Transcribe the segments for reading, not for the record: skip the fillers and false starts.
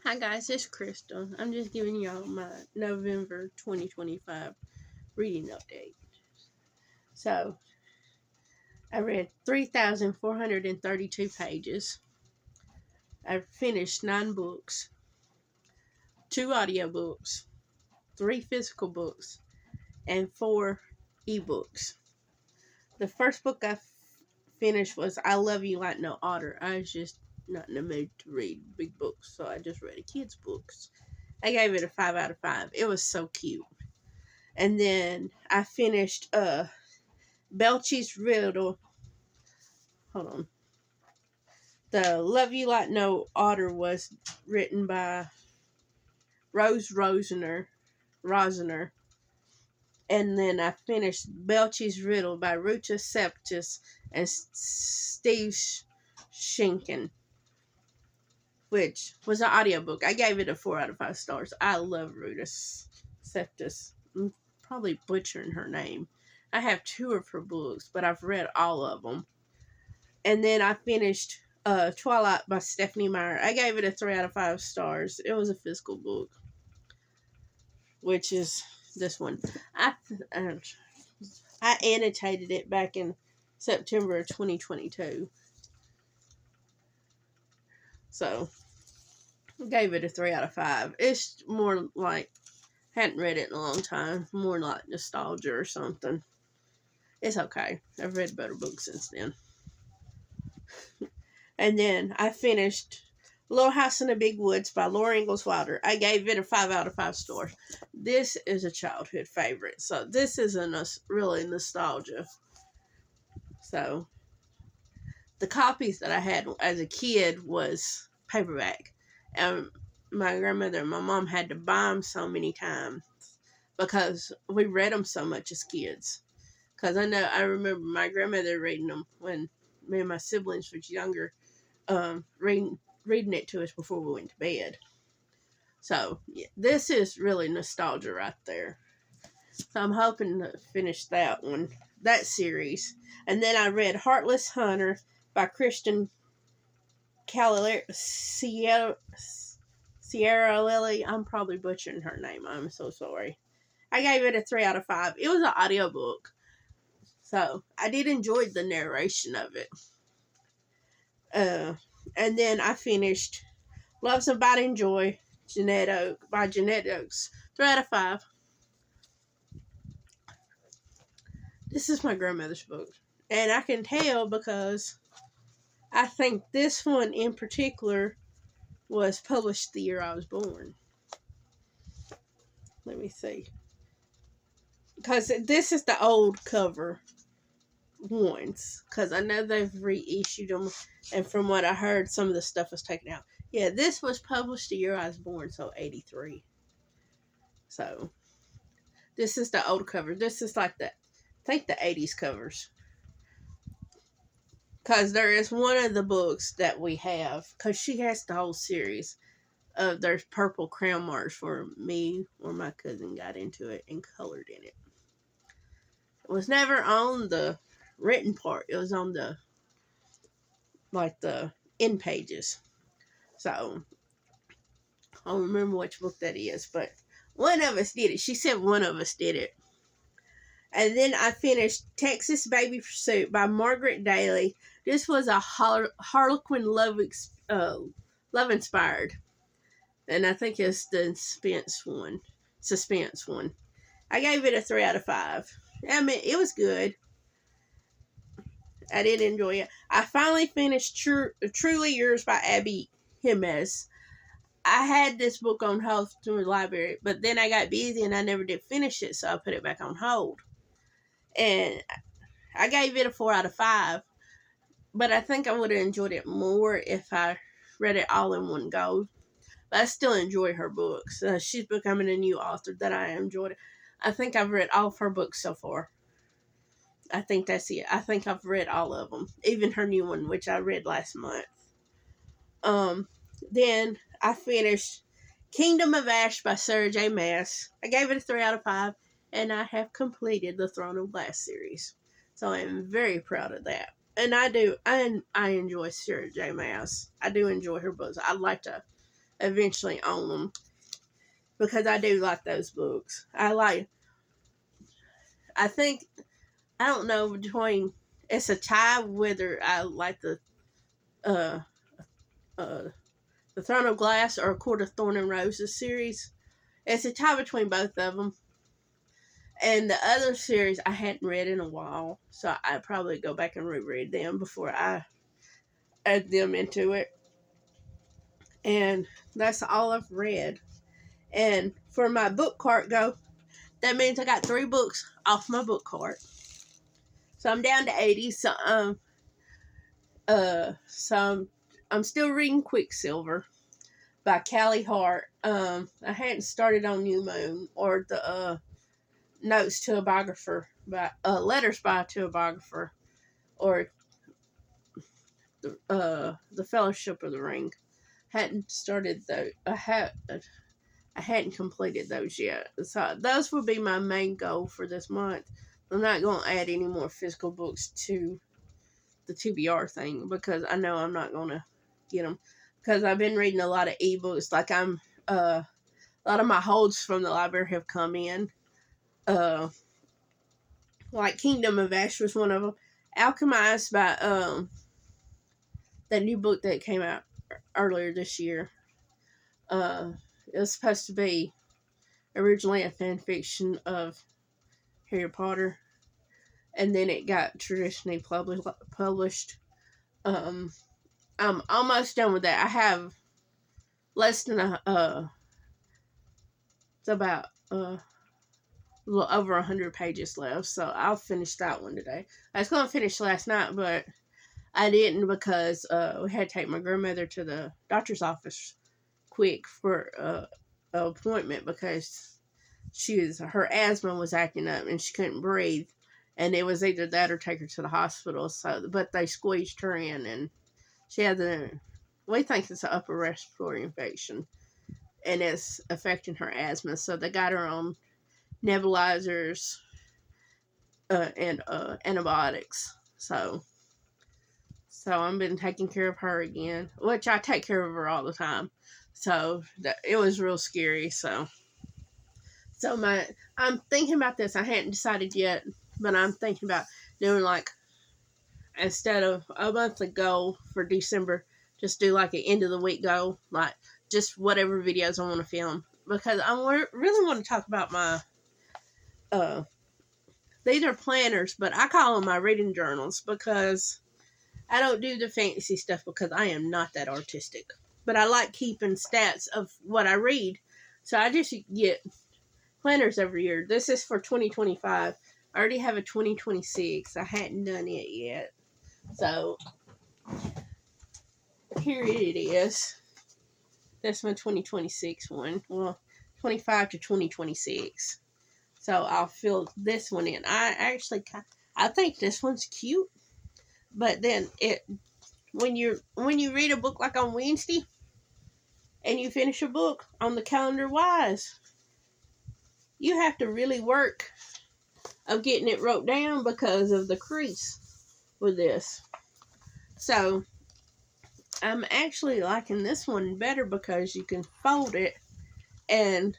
Hi guys, it's Crystal. I'm just giving y'all my November 2025 reading update. So, I read 3,432 pages. I finished 9 books, 2 audiobooks, 3 physical books, and 4 ebooks. The first book I finished was I Love You Like No Otter. I was just not in the mood to read big books, so I just read a kid's books. I gave it a 5 out of 5. It was so cute. And then I finished Belchie's Riddle. Hold on. The Love You Like No Otter was written by Rose Rosner. And then I finished Belchie's Riddle by Ruta Septis and Steve Schenken, which was an audiobook. I gave it a 4 out of 5 stars. I love Ruta Septis. I'm probably butchering her name. I have 2 of her books, but I've read all of them. And then I finished Twilight by Stephenie Meyer. I gave it a 3 out of 5 stars. It was a physical book, which is this one. I annotated it back in September of 2022. So, I gave it a 3 out of 5. It's more like, hadn't read it in a long time. More like nostalgia or something. It's okay. I've read better books since then. And then I finished Little House in the Big Woods by Laura Ingalls Wilder. I gave it a 5 out of 5 stars. This is a childhood favorite. So this is really nostalgia. So the copies that I had as a kid was paperback. And my grandmother and my mom had to buy them so many times because we read them so much as kids. Because I remember my grandmother reading them when me and my siblings was younger. Reading it to us before we went to bed. So, yeah, this is really nostalgia right there. So, I'm hoping to finish that series. And then I read Heartless Hunter by Kristen Sierra Lily. I'm probably butchering her name. I'm so sorry. I gave it a 3 out of 5. It was an audiobook. So, I did enjoy the narration of it. And then I finished Love Somebody and Joy by Jeanette Oakes. 3 out of 5. This is my grandmother's book. And I can tell because I think this one in particular was published the year I was born. Let me see. Because this is the old cover ones. Because I know they've reissued them. And from what I heard, some of the stuff was taken out. Yeah, this was published the year I was born, so 83. So, this is the old cover. This is like I think the 80s covers. Because there is one of the books that we have, because she has the whole series of there's purple crown marks where me or my cousin got into it and colored in it. It was never on the written part. It was on the end pages. So, I don't remember which book that is, but one of us did it. She said one of us did it. And then I finished Texas Baby Pursuit by Margaret Daly. This was a Harlequin love inspired. And I think it's the suspense one. I gave it a 3 out of 5. I mean, it was good. I did enjoy it. I finally finished Truly Yours by Abby Jimenez. I had this book on hold to the library, but then I got busy and I never did finish it, so I put it back on hold. And I gave it a 4 out of 5. But I think I would have enjoyed it more if I read it all in one go. But I still enjoy her books. She's becoming a new author that I enjoyed. I think I've read all of her books so far. I think that's it. I think I've read all of them. Even her new one, which I read last month. Then I finished Kingdom of Ash by Sarah J. Maas. I gave it a 3 out of 5. And I have completed the Throne of Glass series. So I am very proud of that. And I enjoy Sarah J. Maas. I do enjoy her books. I like to eventually own them because I do like those books. I think, I don't know, between, it's a tie whether I like uh, uh, the Throne of Glass or A Court of Thorn and Roses series. It's a tie between both of them. And the other series I hadn't read in a while, so I'd probably go back and reread them before I add them into it. And that's all I've read. And for my book cart go, that means I got 3 books off my book cart. So I'm down to 80. So I'm still reading Quicksilver by Callie Hart. I hadn't started on New Moon or the Notes to a Biographer by Letters to a Biographer, or the Fellowship of the Ring. Hadn't started though. I hadn't completed those yet. So those would be my main goal for this month. I'm not going to add any more physical books to the TBR thing because I know I'm not going to get them. Because I've been reading a lot of ebooks. Like a lot of my holds from the library have come in. Like Kingdom of Ash was one of them. Alchemized by that new book that came out earlier this year. It was supposed to be originally a fan fiction of Harry Potter, and then it got traditionally published. I'm almost done with that. I have less than it's about a little over 100 pages left, so I'll finish that one today. I was going to finish last night, but I didn't because we had to take my grandmother to the doctor's office quick for an appointment because her asthma was acting up and she couldn't breathe, and it was either that or take her to the hospital. So, but they squeezed her in, and she had we think it's an upper respiratory infection, and it's affecting her asthma. So they got her on nebulizers and antibiotics. So I've been taking care of her again, which I take care of her all the time. So it was real scary. So I'm thinking about this. I hadn't decided yet, but I'm thinking about doing like, instead of a monthly goal for December, just do like an end of the week goal, like just whatever videos I want to film, because I really want to talk about my these are planners, but I call them my reading journals because I don't do the fancy stuff because I am not that artistic, but I like keeping stats of what I read, so I just get planners every year. This is for 2025. I already have a 2026. I hadn't done it yet. So here it is. That's my 2026 one. Well, 25 to 2026. So I'll fill this one in. I think this one's cute. But then when you read a book like on Wednesday and you finish a book on the calendar wise, you have to really work of getting it wrote down because of the crease with this. So I'm actually liking this one better because you can fold it and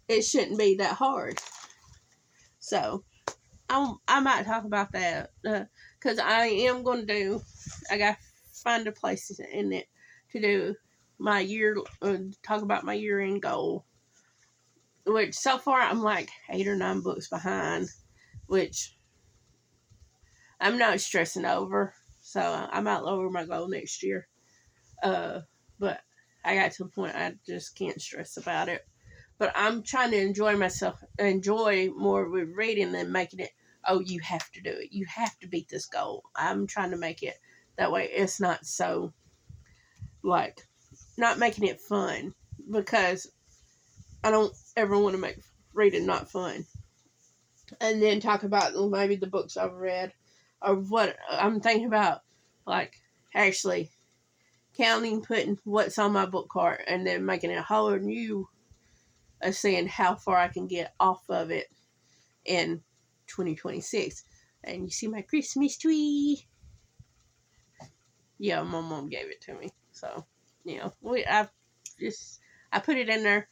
it shouldn't be that hard. So I might talk about that because I am going to I got to find a place in it to do my talk about my year-end goal, which so far I'm like 8 or 9 books behind, which I'm not stressing over. So I might lower my goal next year. But I got to the point I just can't stress about it. But I'm trying to enjoy more with reading than making it, oh, you have to do it. You have to beat this goal. I'm trying to make it that way. It's not so, like, not making it fun, because I don't ever want to make reading not fun. And then talk about maybe the books I've read, or what I'm thinking about, like, actually counting, putting what's on my book cart, and then making a whole new seeing how far I can get off of it in 2026. And you see my Christmas tree? Yeah, my mom gave it to me. So, you know, I put it in there,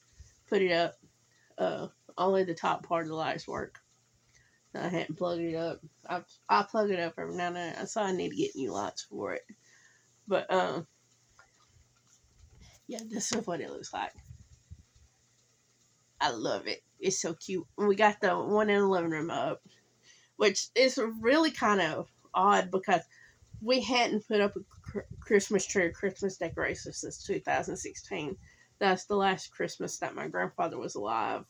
put it up. Only the top part of the lights work. I hadn't plugged it up. I plug it up every now and then, so I need to get new lights for it. But yeah, this is what it looks like. I love it. It's so cute. We got the one in the living room up, which is really kind of odd because we hadn't put up a Christmas tree or Christmas decorations since 2016. That's the last Christmas that my grandfather was alive.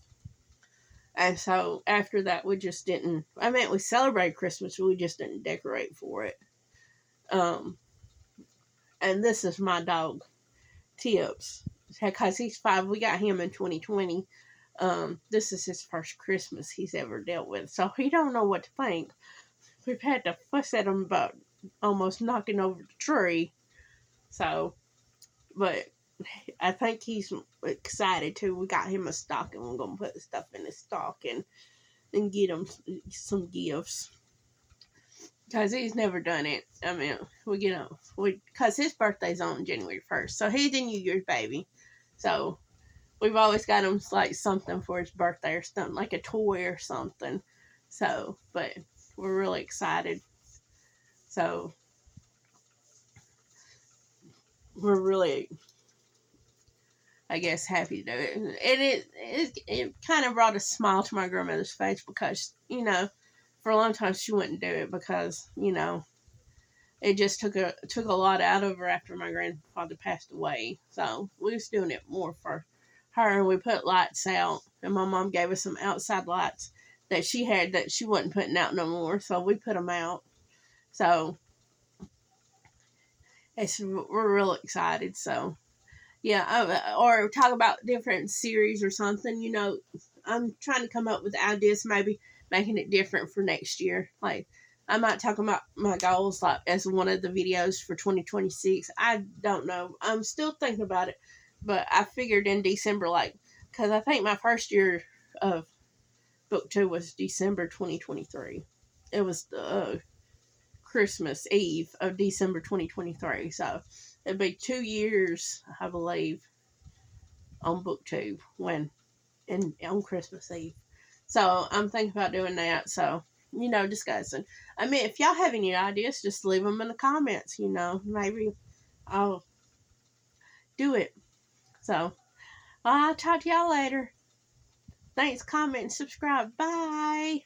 And so after that, we just didn't. I mean, we celebrated Christmas, but we just didn't decorate for it. Um, and this is my dog, Tips, because he's 5. We got him in 2020. This is his first Christmas he's ever dealt with, so he don't know what to think. We've had to fuss at him about almost knocking over the tree. So, but I think he's excited too. We got him a stocking. We're gonna put the stuff in his stocking and get him some gifts because he's never done it. I mean, because his birthday's on January 1st, so he's a New Year's baby. So we've always got him like something for his birthday or something, like a toy or something. So, but we're really excited. So we're really, I guess, happy to do it. And it kind of brought a smile to my grandmother's face because, for a long time she wouldn't do it because, it just took a lot out of her after my grandfather passed away. So we was doing it more for her, and we put lights out, and my mom gave us some outside lights that she had that she wasn't putting out no more, so we put them out. So we're real excited. So yeah, or talk about different series or something. I'm trying to come up with ideas, maybe making it different for next year. Like, I might talk about my goals like as one of the videos for 2026. I don't know. I'm still thinking about it, but I figured in December, like, because I think my first year of book 2 was December 2023. It was the Christmas Eve of December 2023. So it'd be 2 years, I believe, on book 2 on Christmas Eve. So I'm thinking about doing that. So, discussing. I mean, if y'all have any ideas, just leave them in the comments. Maybe I'll do it. So, I'll talk to y'all later. Thanks, comment, and subscribe. Bye.